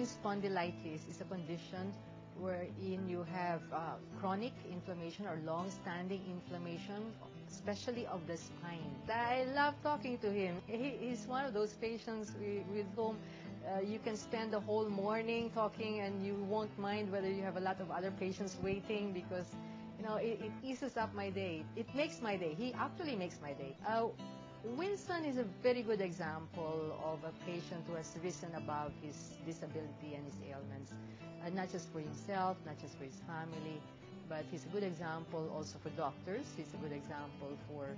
spondylitis is a condition wherein you have chronic inflammation or long-standing inflammation, especially of the spine. I love talking to him. He's one of those patients with whom you can spend the whole morning talking and you won't mind whether you have a lot of other patients waiting, because it eases up my day. It makes my day. He actually makes my day. Winston is a very good example of a patient who has risen above his disability and his ailments, not just for himself, not just for his family, but he's a good example also for doctors. He's a good example for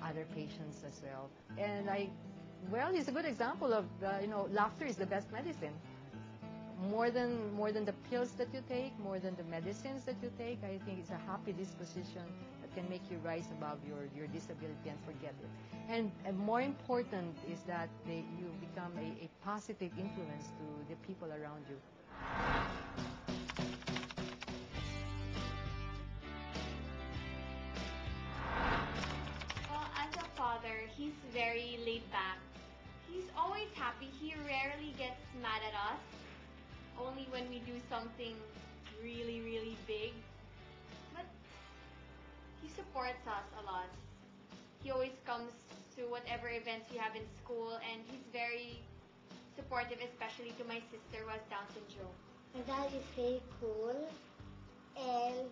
other patients as well. And he's a good example of, laughter is the best medicine. More than the pills that you take, more than the medicines that you take, I think it's a happy disposition that can make you rise above your disability and forget it. And more important is that you become a positive influence to the people around you. Well, as a father, he's very laid back. He's always happy. He rarely gets mad at us. Only when we do something really, really big. But he supports us a lot. He always comes to whatever events we have in school, and he's very supportive, especially to my sister who has Down syndrome. My dad is very cool and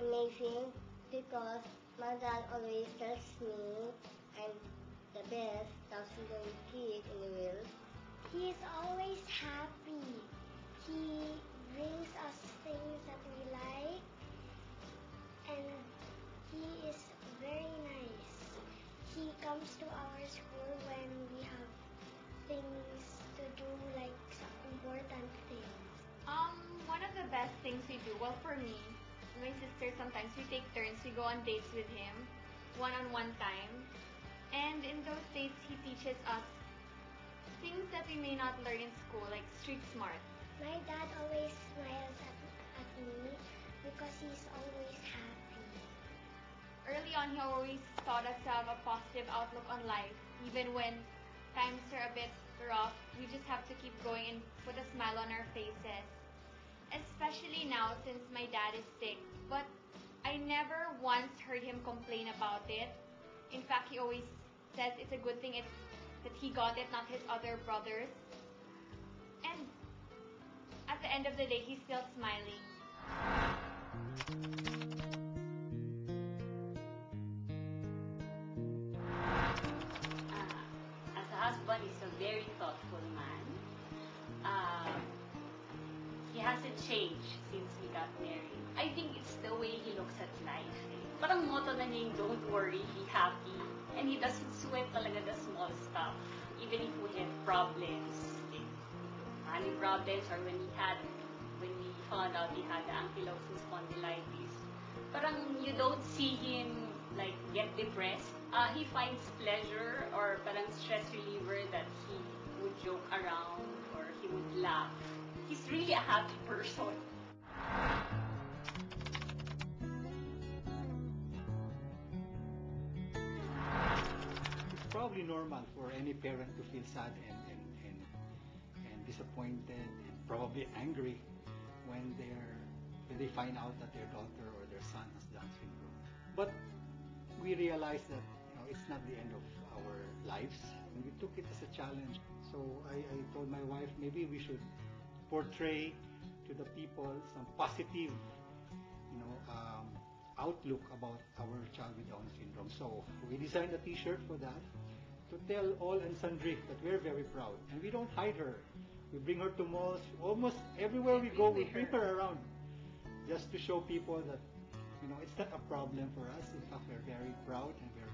amazing because my dad always tells me I'm the best Down syndrome kid in the world. He is always happy. He brings us things that we like, and he is very nice. He comes to our school when we have things to do, like some important things. One of the best things we do, well, for me and my sister, sometimes we take turns. We go on dates with him, one-on-one time. And in those dates, he teaches us things that we may not learn in school, like street smart. My dad always smiles at me because he's always happy. Early on, he always taught us to have a positive outlook on life. Even when times are a bit rough, we just have to keep going and put a smile on our faces. Especially now since my dad is sick. But I never once heard him complain about it. In fact, he always says it's a good thing that he got it, not his other brothers. And at the end of the day, he's still smiling. As a husband, he's a very thoughtful man. He hasn't changed since we got married. I think it's the way he looks at life. Parang motto na niya, don't worry, be happy. And he doesn't sweat talaga the small stuff. Even if we have problems, money problems, or when we found out he had ankylosing spondylitis, parang you don't see him like get depressed. He finds pleasure or parang stress reliever that he would joke around or he would laugh. He's really a happy person. It's probably normal for any parent to feel sad and disappointed and probably angry when they find out that their daughter or their son has Down syndrome. But we realize that it's not the end of our lives, and we took it as a challenge. So I told my wife, maybe we should portray to the people some positive outlook about our child with Down syndrome. So we designed a t-shirt for that to tell all and sundry that we're very proud, and we don't hide her. We bring her to malls. Almost everywhere we go, we bring her around just to show people that it's not a problem for us. In fact, we're very proud and we're